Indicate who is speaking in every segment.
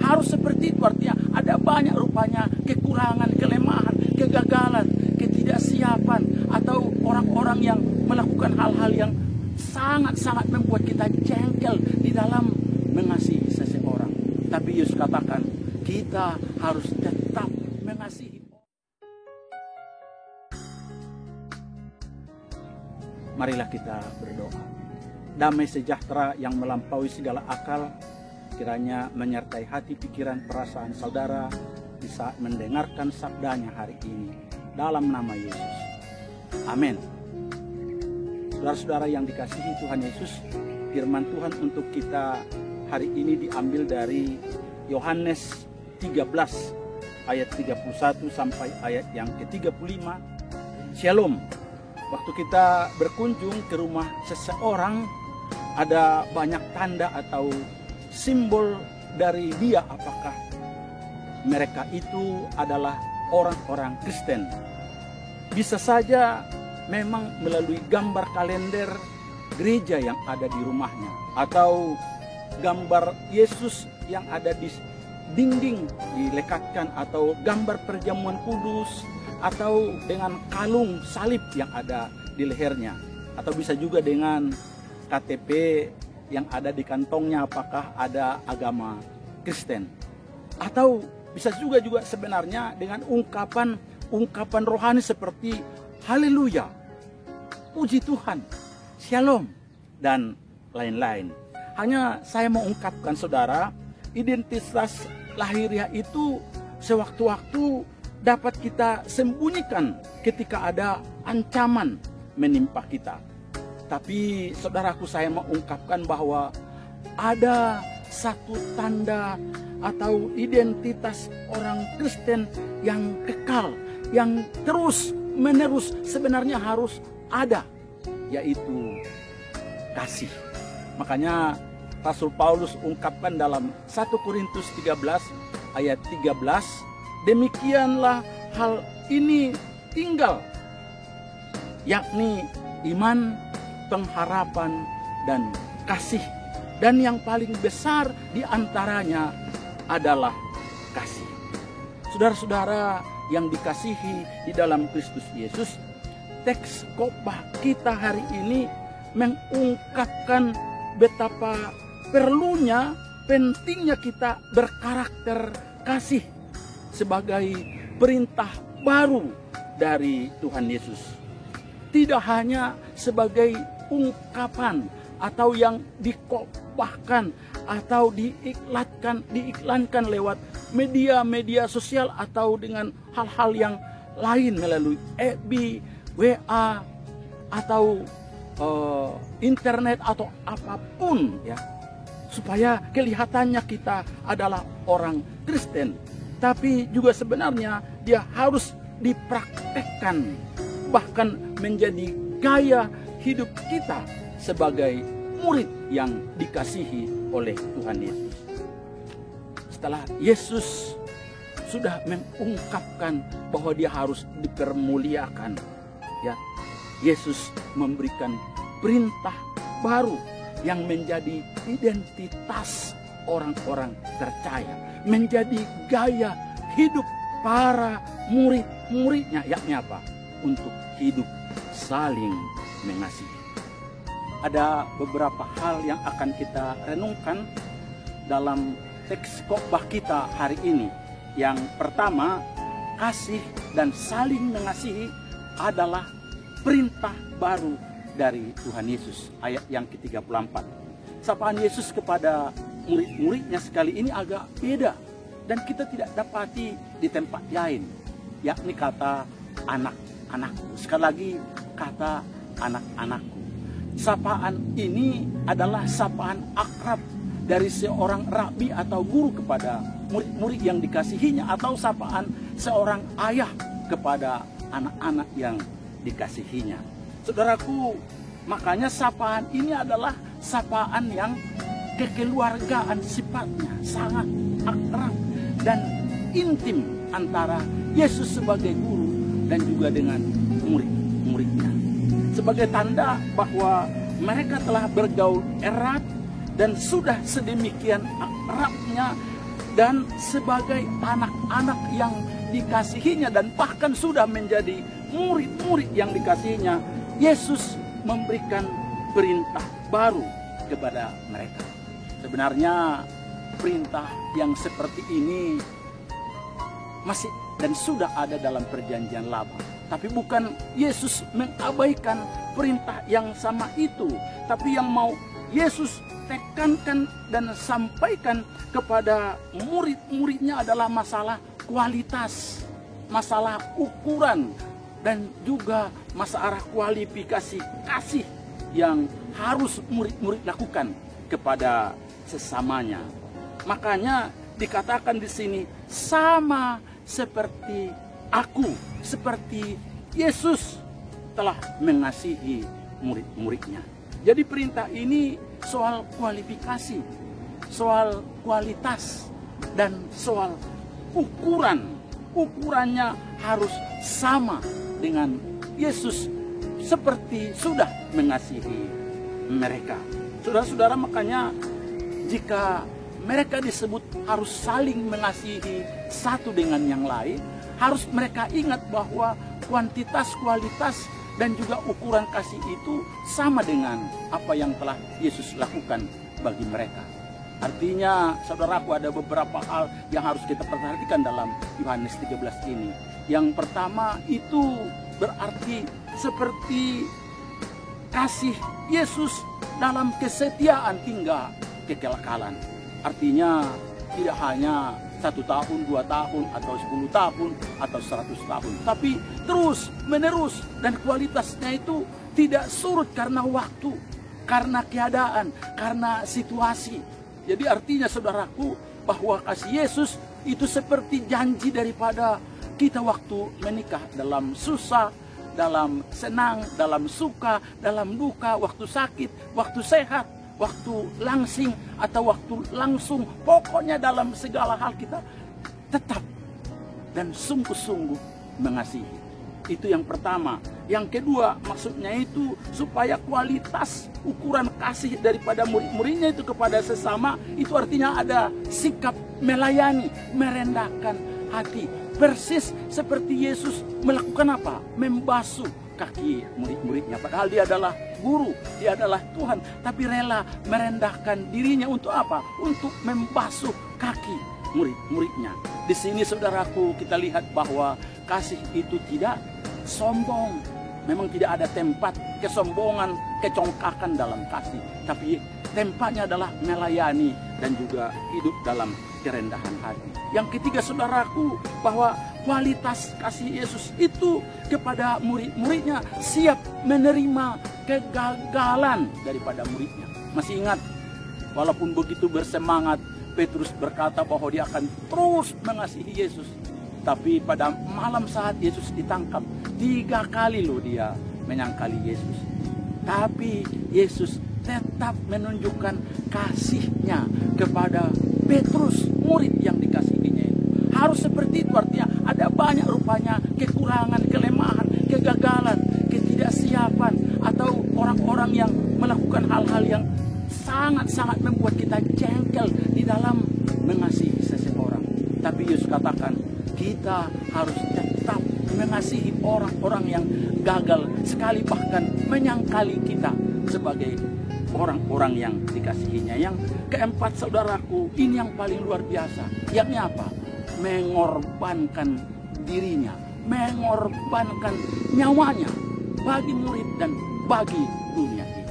Speaker 1: harus seperti itu. Artinya ada banyak rupanya kekurangan, kelemahan, kegagalan, ketidaksiapan, atau orang-orang yang melakukan hal-hal yang sangat-sangat membuat kita jengkel di dalam mengasihi seseorang. Tapi Yesus katakan, kita harus tetap mengasihi. Marilah kita berdoa. Damai sejahtera yang melampaui segala akal kiranya menyertai hati, pikiran, perasaan saudara di saat mendengarkan sabdanya hari ini. Dalam nama Yesus. Amin. Saudara-saudara yang dikasihi Tuhan Yesus, firman Tuhan untuk kita hari ini diambil dari Yohanes 13 ayat 31 sampai ayat yang ke-35. Shalom. Waktu kita berkunjung ke rumah seseorang, ada banyak tanda atau simbol dari dia, apakah mereka itu adalah orang-orang Kristen. Bisa saja memang melalui gambar kalender gereja yang ada di rumahnya, atau gambar Yesus yang ada di dinding dilekatkan, atau gambar perjamuan kudus, atau dengan kalung salib yang ada di lehernya, atau bisa juga dengan KTP yang ada di kantongnya, apakah ada agama Kristen. Atau bisa juga sebenarnya dengan ungkapan rohani seperti haleluya, puji Tuhan, shalom, dan lain-lain. Hanya saya mau ungkapkan saudara, identitas lahiriah itu sewaktu-waktu dapat kita sembunyikan ketika ada ancaman menimpa kita. Tapi saudaraku, saya mau ungkapkan bahwa ada satu tanda atau identitas orang Kristen yang kekal, yang terus menerus sebenarnya harus ada, yaitu kasih. Makanya Rasul Paulus ungkapkan dalam 1 Korintus 13 ayat 13, demikianlah hal ini tinggal, yakni iman, pengharapan, dan kasih. Dan yang paling besar di antaranya adalah kasih. Saudara-saudara yang dikasihi di dalam Kristus Yesus, teks khotbah kita hari ini mengungkapkan betapa perlunya, pentingnya kita berkarakter kasih sebagai perintah baru dari Tuhan Yesus. Tidak hanya sebagai ungkapan atau yang dikhotbahkan atau diiklankan lewat media-media sosial atau dengan hal-hal yang lain melalui FB, WA, atau internet atau apapun ya, supaya kelihatannya kita adalah orang Kristen. Tapi juga sebenarnya dia harus dipraktekkan, bahkan menjadi gaya hidup kita sebagai murid yang dikasihi oleh Tuhan Yesus. Setelah Yesus sudah mengungkapkan bahwa dia harus dipermuliakan, ya, Yesus memberikan perintah baru yang menjadi identitas orang-orang percaya, menjadi gaya hidup para murid-muridnya, yakni apa? Untuk hidup saling mengasihi. Ada beberapa hal yang akan kita renungkan dalam teks khotbah kita hari ini. Yang pertama, kasih dan saling mengasihi adalah perintah baru dari Tuhan Yesus. Ayat yang ke-34. Sapaan Yesus kepada murid-muridnya sekali ini agak beda dan kita tidak dapati di tempat lain, yakni kata anak-anakku. Sekali lagi kata anak-anakku. Sapaan ini adalah sapaan akrab dari seorang rabi atau guru kepada murid-murid yang dikasihinya, atau sapaan seorang ayah kepada anak-anak yang dikasihinya. Saudaraku, makanya sapaan ini adalah sapaan yang kekeluargaan sifatnya, sangat akrab dan intim antara Yesus sebagai guru dan juga dengan murid-muridnya. Sebagai tanda bahwa mereka telah bergaul erat dan sudah sedemikian akrabnya dan sebagai anak-anak yang dikasihinya dan bahkan sudah menjadi murid-murid yang dikasihinya, Yesus memberikan perintah baru kepada mereka. Sebenarnya perintah yang seperti ini masih dan sudah ada dalam perjanjian lama. Tapi bukan Yesus mengabaikan perintah yang sama itu, tapi yang mau Yesus tekankan dan sampaikan kepada murid-muridnya adalah masalah kualitas, masalah ukuran, dan juga masalah kualifikasi kasih yang harus murid-murid lakukan kepada sesamanya. Makanya dikatakan di sini, sama seperti aku, seperti Yesus telah mengasihi murid-muridnya. Jadi perintah ini soal kualifikasi, soal kualitas, dan soal ukuran. Ukurannya harus sama dengan Yesus seperti sudah mengasihi mereka. Saudara-saudara, makanya jika mereka disebut harus saling mengasihi satu dengan yang lain, harus mereka ingat bahwa kuantitas, kualitas, dan juga ukuran kasih itu sama dengan apa yang telah Yesus lakukan bagi mereka. Artinya, saudaraku, ada beberapa hal yang harus kita perhatikan dalam Yohanes 13 ini. Yang pertama itu berarti seperti kasih Yesus dalam kesetiaan hingga kekekalan. Artinya tidak hanya 1 tahun, 2 tahun, atau 10 tahun, atau 100 tahun. Tapi terus menerus, dan kualitasnya itu tidak surut karena waktu, karena keadaan, karena situasi. Jadi artinya, saudaraku, bahwa kasih Yesus itu seperti janji daripada kita waktu menikah, dalam susah, dalam senang, dalam suka, dalam duka, waktu sakit, waktu sehat, waktu langsing atau waktu langsung, pokoknya dalam segala hal kita tetap dan sungguh-sungguh mengasihi. Itu yang pertama. Yang kedua, maksudnya itu supaya kualitas ukuran kasih daripada murid-muridnya itu kepada sesama, itu artinya ada sikap melayani, merendahkan hati. Persis seperti Yesus melakukan apa? Membasuh kaki murid-muridnya. Padahal dia adalah guru, dia adalah Tuhan, tapi rela merendahkan dirinya untuk apa? Untuk membasuh kaki murid-muridnya. Di sini, saudaraku, kita lihat bahwa kasih itu tidak sombong. Memang tidak ada tempat kesombongan, kecongkakan dalam kasih, tapi tempatnya adalah melayani dan juga hidup dalam kerendahan hati. Yang ketiga, saudaraku, bahwa kualitas kasih Yesus itu kepada murid-muridnya siap menerima kegagalan daripada muridnya. Masih ingat, walaupun begitu bersemangat, Petrus berkata bahwa dia akan terus mengasihi Yesus. Tapi pada malam saat Yesus ditangkap, 3 kali loh dia menyangkali Yesus. Tapi Yesus tetap menunjukkan kasihnya kepada Petrus, murid yang dikasihinya. Harus seperti itu, artinya ada banyak rupanya kekurangan, kelemahan, kegagalan, ketidaksiapan, atau orang-orang yang melakukan hal-hal yang sangat-sangat membuat kita jengkel di dalam mengasihi seseorang. Tapi Yesus katakan, kita harus tetap mengasihi orang-orang yang gagal, sekali bahkan menyangkali kita sebagai orang-orang yang dikasihinya. Yang keempat, saudaraku, ini yang paling luar biasa. Yakni apa? Mengorbankan dirinya, mengorbankan nyawanya bagi murid dan bagi dunia ini.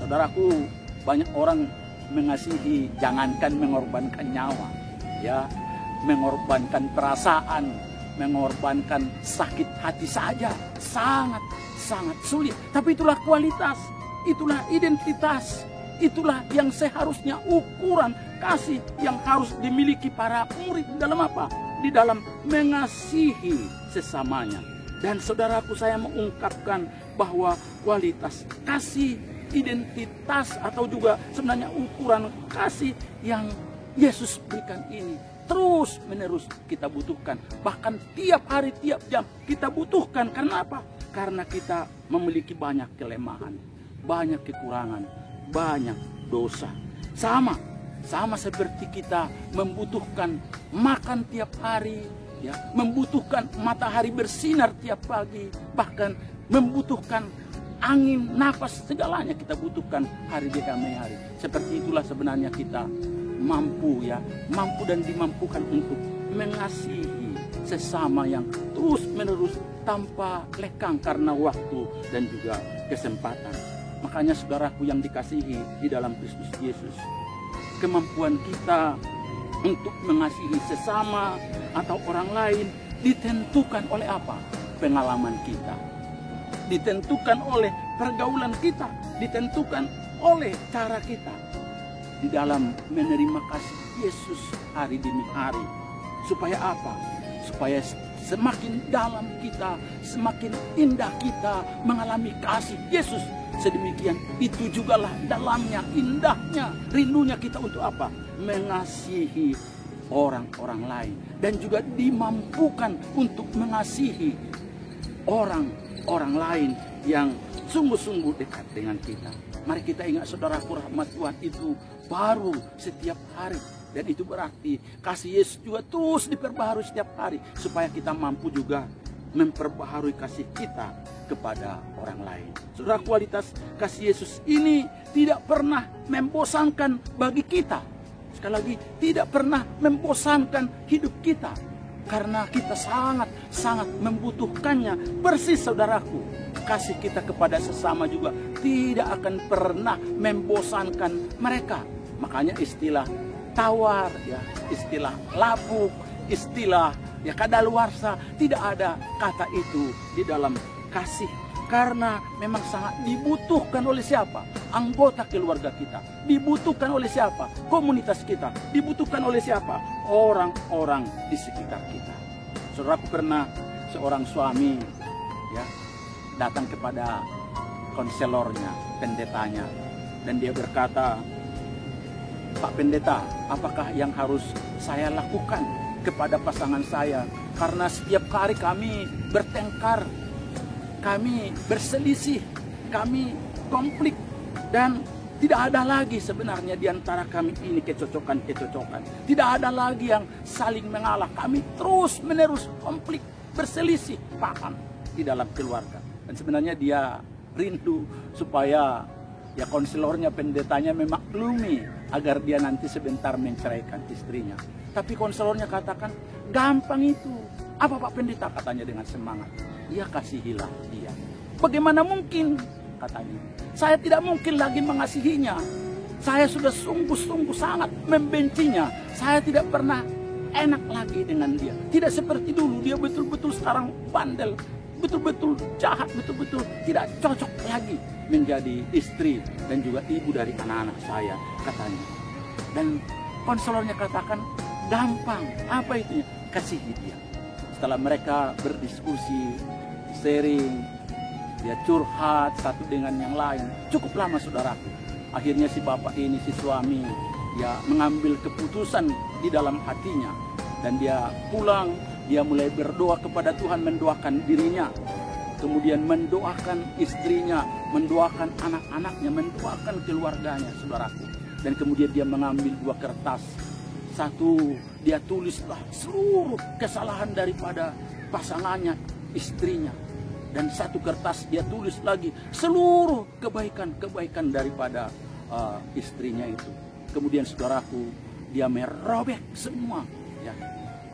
Speaker 1: Saudaraku, banyak orang mengasihi, jangankan mengorbankan nyawa, ya, mengorbankan perasaan, mengorbankan sakit hati saja sangat sulit. Tapi itulah kualitas, itulah identitas, itulah yang seharusnya ukuran kasih yang harus dimiliki para murid dalam apa? Di dalam mengasihi sesamanya. Dan saudaraku, saya mengungkapkan bahwa kualitas kasih, identitas, atau juga sebenarnya ukuran kasih yang Yesus berikan ini terus menerus kita butuhkan. Bahkan tiap hari, tiap jam kita butuhkan. Karena apa? Karena kita memiliki banyak kelemahan, banyak kekurangan, banyak dosa. Sama Sama seperti kita membutuhkan makan tiap hari, ya, membutuhkan matahari bersinar tiap pagi, bahkan membutuhkan angin, napas, segalanya kita butuhkan hari demi hari. Seperti itulah sebenarnya kita mampu dan dimampukan untuk mengasihi sesama yang terus menerus tanpa lekang karena waktu dan juga kesempatan. Makanya saudaraku yang dikasihi di dalam Kristus Yesus, kemampuan kita untuk mengasihi sesama atau orang lain ditentukan oleh apa? Pengalaman kita, ditentukan oleh pergaulan kita, ditentukan oleh cara kita di dalam menerima kasih Yesus hari demi hari. Supaya apa? Supaya semakin dalam kita, semakin indah kita mengalami kasih Yesus. Sedemikian itu jugalah dalamnya, indahnya, rindunya kita untuk apa? Mengasihi orang-orang lain. Dan juga dimampukan untuk mengasihi orang-orang lain yang sungguh-sungguh dekat dengan kita. Mari kita ingat saudaraku, rahmat Tuhan itu baru setiap hari. Dan itu berarti kasih Yesus juga terus diperbaharui setiap hari. Supaya kita mampu juga memperbaharui kasih kita kepada orang lain. Saudara, kualitas kasih Yesus ini tidak pernah membosankan bagi kita. Sekali lagi, tidak pernah membosankan hidup kita. Karena kita sangat membutuhkannya. Persis saudaraku, kasih kita kepada sesama juga tidak akan pernah membosankan mereka. Makanya istilah tawar, ya, istilah lapuk, istilah ya kadaluarsa, tidak ada kata itu di dalam kasih. Karena memang sangat dibutuhkan oleh siapa? Anggota keluarga kita. Dibutuhkan oleh siapa? Komunitas kita. Dibutuhkan oleh siapa? Orang-orang di sekitar kita. Saudaraku, pernah seorang suami ya datang kepada konselornya, pendetanya, dan dia berkata, "Pak Pendeta, apakah yang harus saya lakukan kepada pasangan saya? Karena setiap hari kami bertengkar, kami berselisih, kami konflik, dan tidak ada lagi sebenarnya di antara kami ini kecocokan. Tidak ada lagi yang saling mengalah. Kami terus menerus konflik, berselisih, paham di dalam keluarga." Dan sebenarnya dia rindu supaya ya konselornya, pendetanya memaklumi agar dia nanti sebentar menceraikan istrinya. Tapi konselornya katakan, gampang itu. Apa Pak Pendeta? Katanya dengan semangat. Ya, kasihilah dia. Bagaimana mungkin? Katanya. Saya tidak mungkin lagi mengasihinya. Saya sudah sungguh-sungguh sangat membencinya. Saya tidak pernah enak lagi dengan dia. Tidak seperti dulu. Dia betul-betul sekarang bandel. Betul-betul jahat. Betul-betul tidak cocok lagi menjadi istri dan juga ibu dari anak-anak saya, katanya. Dan konselornya katakan, gampang. Apa itu? Kasihi dia. Setelah mereka berdiskusi, sharing, dia curhat satu dengan yang lain, cukup lama saudaraku. Akhirnya si bapak ini, si suami, ya mengambil keputusan di dalam hatinya. Dan dia pulang, dia mulai berdoa kepada Tuhan, mendoakan dirinya, kemudian mendoakan istrinya, mendoakan anak-anaknya, mendoakan keluarganya, saudaraku. Dan kemudian dia mengambil 2 kertas. Satu, dia tulislah seluruh kesalahan daripada pasangannya, istrinya. Dan 1 kertas dia tulis lagi seluruh kebaikan-kebaikan daripada istrinya itu. Kemudian saudaraku, dia merobek semua ya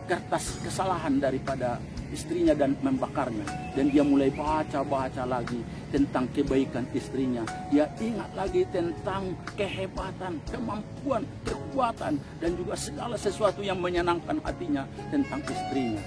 Speaker 1: kertas kesalahan daripada istrinya dan membakarnya. Dan dia mulai baca lagi tentang kebaikan istrinya. Dia ingat lagi tentang kehebatan, kemampuan, kekuatan, dan juga segala sesuatu yang menyenangkan hatinya tentang istrinya.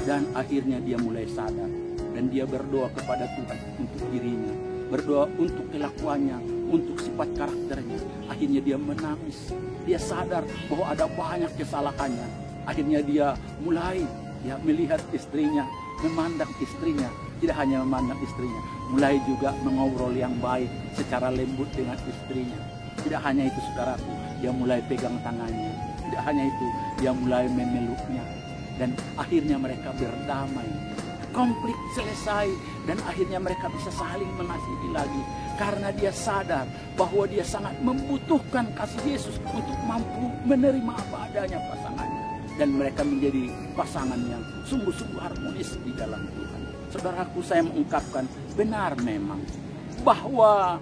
Speaker 1: Dan akhirnya dia mulai sadar. Dan dia berdoa kepada Tuhan untuk dirinya. Berdoa untuk kelakuannya, untuk sifat karakternya. Akhirnya dia menangis. Dia sadar bahwa ada banyak kesalahannya. Akhirnya dia mulai ya melihat istrinya, memandang istrinya. Tidak hanya memandang istrinya, mulai juga mengobrol yang baik secara lembut dengan istrinya. Tidak hanya itu saudaraku, dia mulai pegang tangannya. Tidak hanya itu, dia mulai memeluknya. Dan akhirnya mereka berdamai. Konflik selesai Dan akhirnya mereka bisa saling mengasihi lagi. Karena dia sadar bahwa dia sangat membutuhkan kasih Yesus untuk mampu menerima apa adanya pasangannya. Dan mereka menjadi pasangan yang sungguh-sungguh harmonis di dalam Tuhan. Saudaraku, saya mengungkapkan benar memang bahwa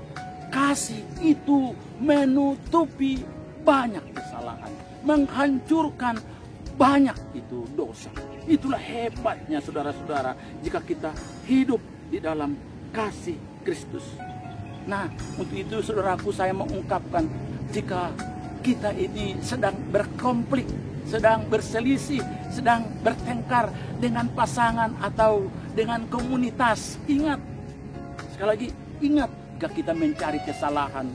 Speaker 1: kasih itu menutupi banyak kesalahan, menghancurkan banyak itu dosa. Itulah hebatnya saudara-saudara jika kita hidup di dalam kasih Kristus. Nah, untuk itu saudaraku, saya mengungkapkan jika kita ini sedang berkonflik, sedang berselisih, sedang bertengkar dengan pasangan atau dengan komunitas, ingat, sekali lagi ingat, jika kita mencari kesalahan,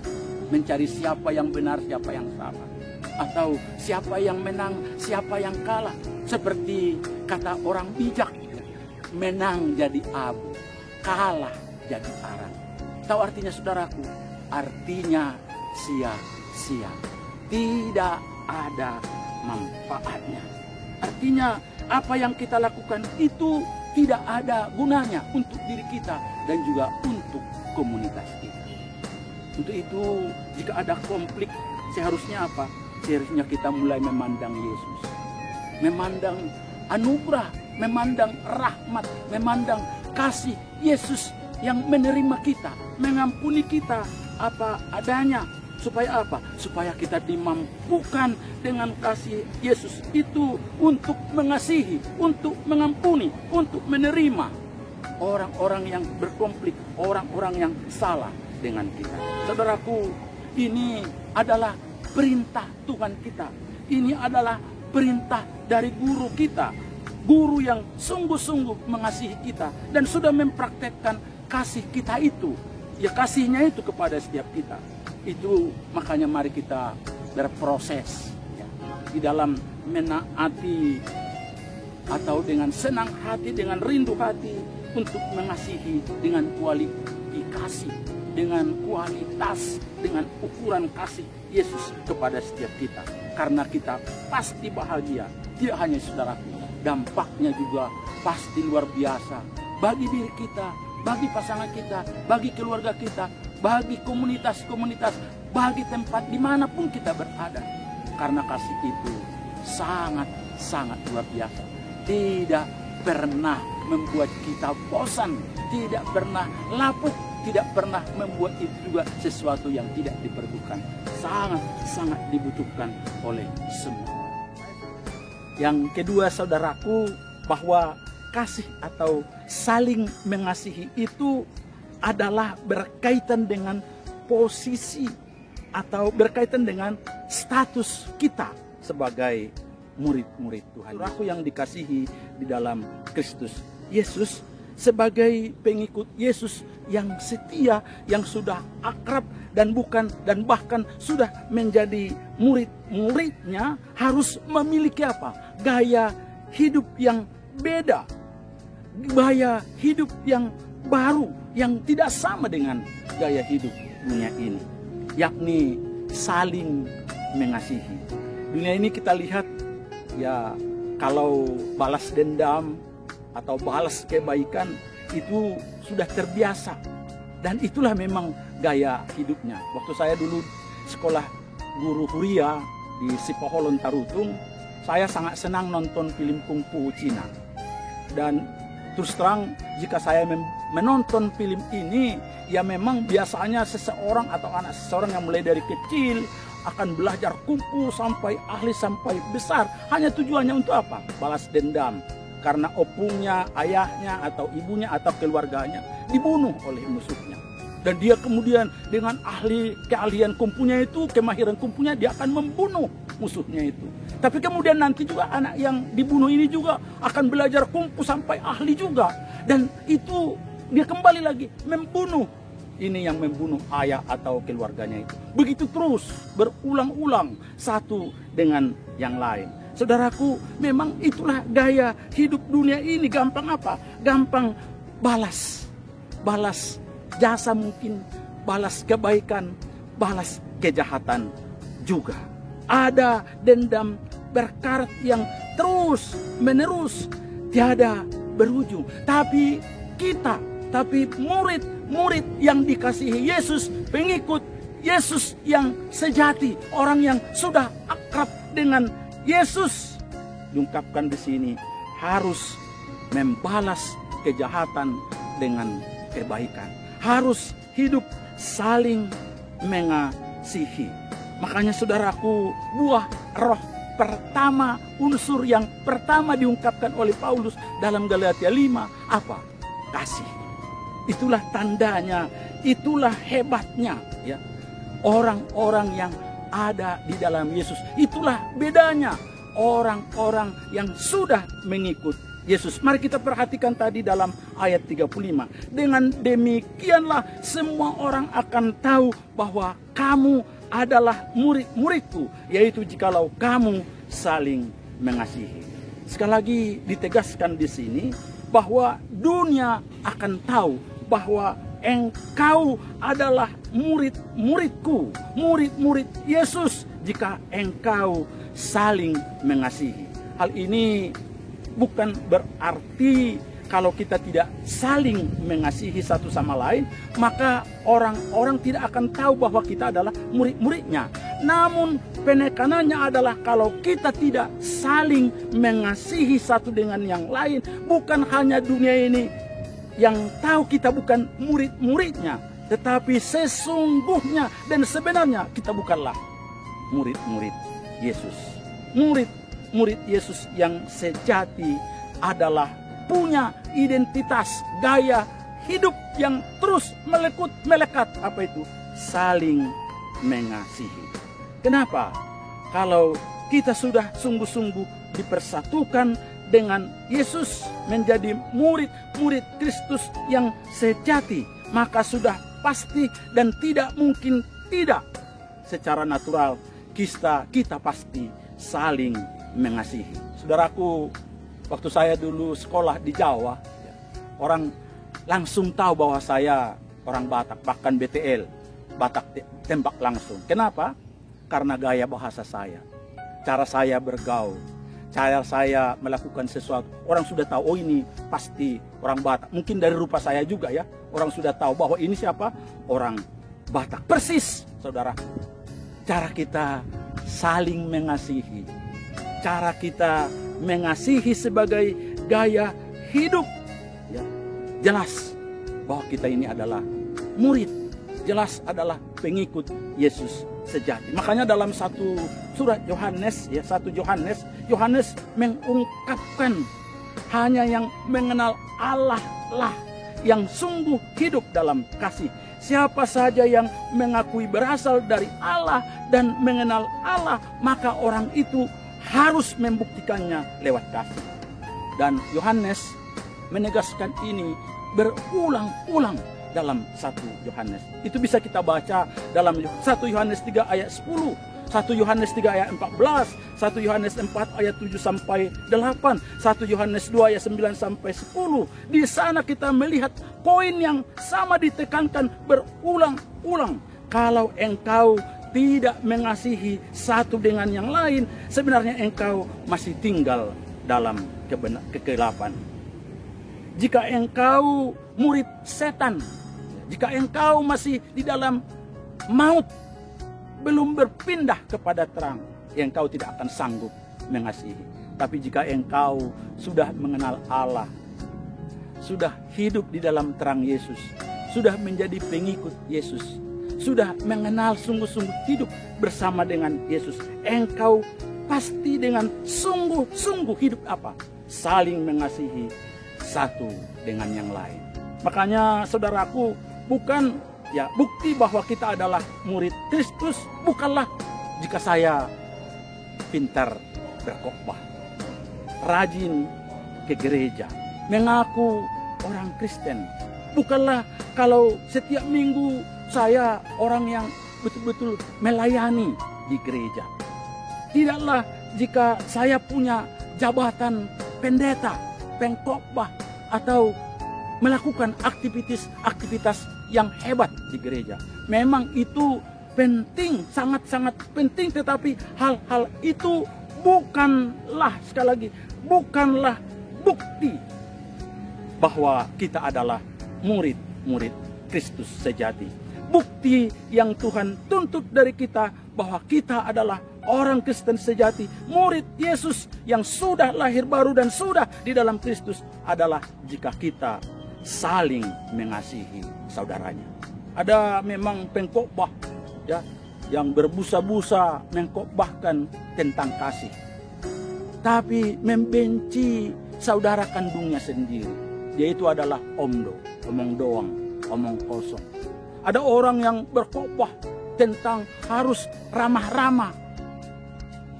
Speaker 1: mencari siapa yang benar, siapa yang salah, atau siapa yang menang, siapa yang kalah, seperti kata orang bijak, menang jadi abu, kalah jadi arang. Tahu artinya saudaraku? Artinya sia-sia, tidak ada manfaatnya. Artinya apa yang kita lakukan itu tidak ada gunanya untuk diri kita dan juga untuk komunitas kita. Untuk itu jika ada konflik, seharusnya apa? Seharusnya kita mulai memandang Yesus, memandang anugerah, memandang rahmat, memandang kasih Yesus yang menerima kita, mengampuni kita apa adanya. Supaya apa? Supaya kita dimampukan dengan kasih Yesus itu untuk mengasihi, untuk mengampuni, untuk menerima orang-orang yang berkonflik, orang-orang yang salah dengan kita. Saudaraku, ini adalah perintah Tuhan kita. Ini adalah perintah dari guru kita, guru yang sungguh-sungguh mengasihi kita dan sudah mempraktekkan kasih kita itu, ya kasihnya itu kepada setiap kita. Itu makanya mari kita berproses ya, di dalam menaati atau dengan senang hati, dengan rindu hati untuk mengasihi dengan kualifikasi, dengan kualitas, dengan ukuran kasih Yesus kepada setiap kita. Karena kita pasti bahagia, tidak hanya saudaraku, dampaknya juga pasti luar biasa bagi diri kita, bagi pasangan kita, bagi keluarga kita, bagi komunitas-komunitas, bagi tempat dimanapun kita berada. Karena kasih itu sangat-sangat luar biasa. Tidak pernah membuat kita bosan, tidak pernah lapuk, tidak pernah membuat itu juga sesuatu yang tidak diperlukan. Sangat-sangat dibutuhkan oleh semua. Yang kedua saudaraku, bahwa kasih atau saling mengasihi itu adalah berkaitan dengan posisi atau berkaitan dengan status kita sebagai murid-murid Tuhan. Aku yang dikasihi di dalam Kristus Yesus, sebagai pengikut Yesus yang setia, yang sudah akrab dan bahkan sudah menjadi murid-muridnya, harus memiliki apa? Gaya hidup yang beda, gaya hidup yang baru, yang tidak sama dengan gaya hidup dunia ini, yakni saling mengasihi. Dunia ini kita lihat ya, kalau balas dendam atau balas kebaikan itu sudah terbiasa, dan itulah memang gaya hidupnya. Waktu saya dulu sekolah guru Huria di Sipoholon Tarutung, saya sangat senang nonton film kungfu Cina. Dan terus terang, jika saya menonton film ini, ya memang biasanya seseorang atau anak seseorang yang mulai dari kecil akan belajar kungfu sampai ahli, sampai besar. Hanya tujuannya untuk apa? Balas dendam. Karena opungnya, ayahnya, atau ibunya, atau keluarganya dibunuh oleh musuhnya. Dan dia kemudian dengan keahlian kungfunya itu, kemahiran kungfunya, dia akan membunuh musuhnya itu. Tapi kemudian nanti juga anak yang dibunuh ini juga akan belajar kungfu sampai ahli juga. Dan itu dia kembali lagi membunuh. Ini yang membunuh ayah atau keluarganya itu. Begitu terus berulang-ulang satu dengan yang lain. Saudaraku, memang itulah gaya hidup dunia ini. Gampang apa? Gampang balas jasa mungkin, balas kebaikan, balas kejahatan juga. Ada dendam berkarat yang terus menerus, tiada berujung. Tapi kita tapi murid-murid yang dikasihi Yesus, pengikut Yesus yang sejati, orang yang sudah akrab dengan Yesus. Diungkapkan di sini harus membalas kejahatan dengan kebaikan, harus hidup saling mengasihi. Makanya saudaraku, buah roh pertama, unsur yang pertama diungkapkan oleh Paulus dalam Galatia 5 apa? Kasih. Itulah tandanya, itulah hebatnya ya. Orang-orang yang ada di dalam Yesus, itulah bedanya orang-orang yang sudah mengikut Yesus. Mari kita perhatikan tadi dalam ayat 35. Dengan demikianlah semua orang akan tahu bahwa kamu adalah murid-muridku, yaitu jikalau kamu saling mengasihi. Sekali lagi ditegaskan di sini bahwa dunia akan tahu bahwa engkau adalah murid-muridku, murid-murid Yesus, jika engkau saling mengasihi. Hal ini bukan berarti kalau kita tidak saling mengasihi satu sama lain, maka orang-orang tidak akan tahu bahwa kita adalah murid-muridnya. Namun penekanannya adalah kalau kita tidak saling mengasihi satu dengan yang lain, bukan hanya dunia ini yang tahu kita bukan murid-muridnya, tetapi sesungguhnya dan sebenarnya kita bukanlah murid-murid Yesus. Murid Yesus yang sejati adalah punya identitas, gaya hidup yang terus melekat. Apa itu? Saling mengasihi. Kenapa? Kalau kita sudah sungguh-sungguh dipersatukan dengan Yesus, menjadi murid-murid Kristus yang sejati, maka sudah pasti dan tidak mungkin tidak, secara natural kita pasti saling mengasihi. Saudaraku, waktu saya dulu sekolah di Jawa, orang langsung tahu bahwa saya orang Batak, bahkan BTL, Batak tembak langsung. Kenapa? Karena gaya bahasa saya, cara saya bergaul, cara saya melakukan sesuatu. Orang sudah tahu, oh ini pasti orang Batak. Mungkin dari rupa saya juga ya, orang sudah tahu bahwa ini siapa? Orang Batak. Persis, saudara. Cara kita saling mengasihi, cara kita mengasihi sebagai gaya hidup, ya, jelas bahwa kita ini adalah murid, jelas adalah pengikut Yesus sejati. Makanya dalam satu surat Yohanes, ya, 1 Yohanes mengungkapkan hanya yang mengenal Allah lah yang sungguh hidup dalam kasih. Siapa saja yang mengakui berasal dari Allah dan mengenal Allah, maka orang itu harus membuktikannya lewat kasih. Dan Yohanes menegaskan ini berulang-ulang dalam 1 Yohanes. Itu bisa kita baca dalam 1 Yohanes 3 ayat 10, 1 Yohanes 3 ayat 14, 1 Yohanes 4 ayat 7 sampai 8, 1 Yohanes 2 ayat 9 sampai 10. Di sana kita melihat poin yang sama ditekankan berulang-ulang. Kalau engkau tidak mengasihi satu dengan yang lain, sebenarnya engkau masih tinggal dalam kegelapan. Jika engkau murid setan, jika engkau masih di dalam maut, belum berpindah kepada terang, engkau tidak akan sanggup mengasihi. Tapi jika engkau sudah mengenal Allah, sudah hidup di dalam terang Yesus, sudah menjadi pengikut Yesus, sudah mengenal sungguh-sungguh hidup bersama dengan Yesus, engkau pasti dengan sungguh-sungguh hidup apa? Saling mengasihi satu dengan yang lain. Makanya saudaraku, bukan ya bukti bahwa kita adalah murid Kristus bukanlah jika saya pintar berkhotbah, rajin ke gereja, mengaku orang Kristen. Bukanlah kalau setiap minggu saya orang yang betul-betul melayani di gereja. Tidaklah jika saya punya jabatan pendeta, pengkhotbah, atau melakukan aktivitas yang hebat di gereja. Memang itu penting, sangat-sangat penting, tetapi hal-hal itu bukanlah, sekali lagi, bukanlah bukti bahwa kita adalah murid-murid Kristus sejati. Bukti yang Tuhan tuntut dari kita bahwa kita adalah orang Kristen sejati, murid Yesus yang sudah lahir baru dan sudah di dalam Kristus adalah jika kita saling mengasihi saudaranya. Ada memang pengkhotbah ya yang berbusa-busa mengkhotbahkan tentang kasih, tapi membenci saudara kandungnya sendiri. Yaitu adalah omong doang, omong kosong. Ada orang yang berkhotbah tentang harus ramah-ramah,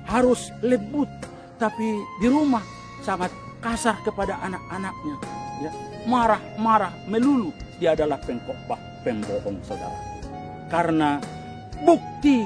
Speaker 1: harus lembut, tapi di rumah sangat kasar kepada anak-anaknya, ya, marah-marah melulu. Dia adalah pengkhotbah pembohong, saudara. Karena bukti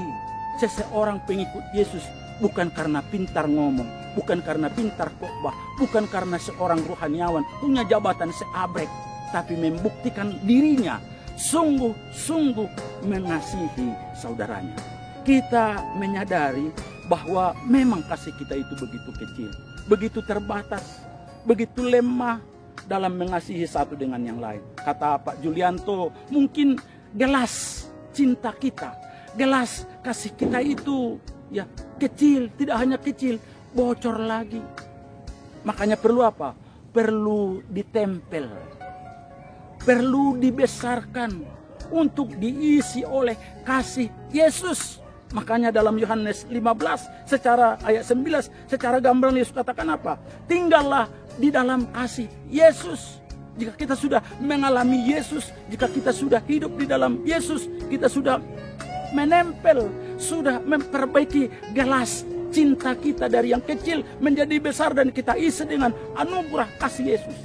Speaker 1: seseorang pengikut Yesus bukan karena pintar ngomong, bukan karena pintar khotbah, bukan karena seorang rohaniawan punya jabatan seabrek, tapi membuktikan dirinya sungguh-sungguh mengasihi saudaranya. Kita menyadari bahwa memang kasih kita itu begitu kecil, begitu terbatas, begitu lemah dalam mengasihi satu dengan yang lain. Kata Pak Julianto, mungkin gelas cinta kita, gelas kasih kita itu ya kecil, tidak hanya kecil, bocor lagi. Makanya perlu apa? Perlu ditempel, perlu dibesarkan untuk diisi oleh kasih Yesus. Makanya dalam Yohanes 15 secara ayat 19 secara gamblang Yesus katakan apa? Tinggallah di dalam kasih Yesus. Jika kita sudah mengalami Yesus, jika kita sudah hidup di dalam Yesus, kita sudah menempel, sudah memperbaiki gelas cinta kita dari yang kecil menjadi besar dan kita isi dengan anugerah kasih Yesus.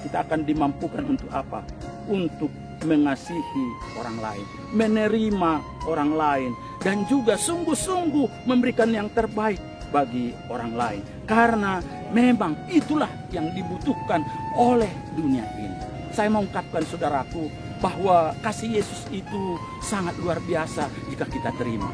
Speaker 1: Kita akan dimampukan untuk apa? Untuk mengasihi orang lain, menerima orang lain, dan juga sungguh-sungguh memberikan yang terbaik bagi orang lain. Karena memang itulah yang dibutuhkan oleh dunia ini. Saya mau ungkapkan saudaraku bahwa kasih Yesus itu sangat luar biasa jika kita terima.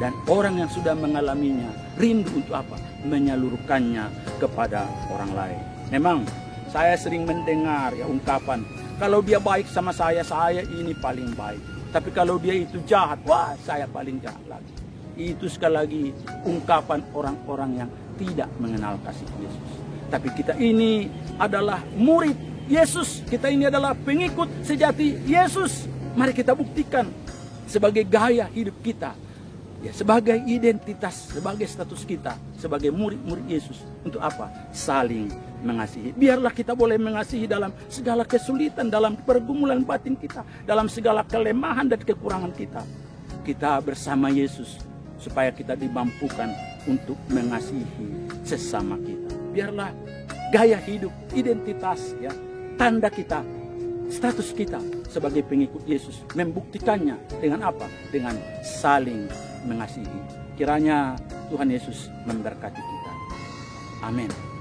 Speaker 1: Dan orang yang sudah mengalaminya rindu untuk apa? Menyalurkannya kepada orang lain. Memang saya sering mendengar ya ungkapan, kalau dia baik sama saya ini paling baik. Tapi kalau dia itu jahat, wah saya paling jahat lagi. Itu sekali lagi ungkapan orang-orang yang tidak mengenal kasih Yesus. Tapi kita ini adalah murid Yesus. Kita ini adalah pengikut sejati Yesus. Mari kita buktikan sebagai gaya hidup kita. Ya, sebagai identitas, sebagai status kita, sebagai murid-murid Yesus. Untuk apa? Saling mengasihi. Biarlah kita boleh mengasihi dalam segala kesulitan, dalam pergumulan batin kita, dalam segala kelemahan dan kekurangan kita. Kita bersama Yesus, supaya kita dimampukan untuk mengasihi sesama kita. Biarlah gaya hidup, identitas, ya, tanda kita, status kita sebagai pengikut Yesus membuktikannya dengan apa? Dengan saling mengasihi. Kiranya Tuhan Yesus memberkati kita. Amin.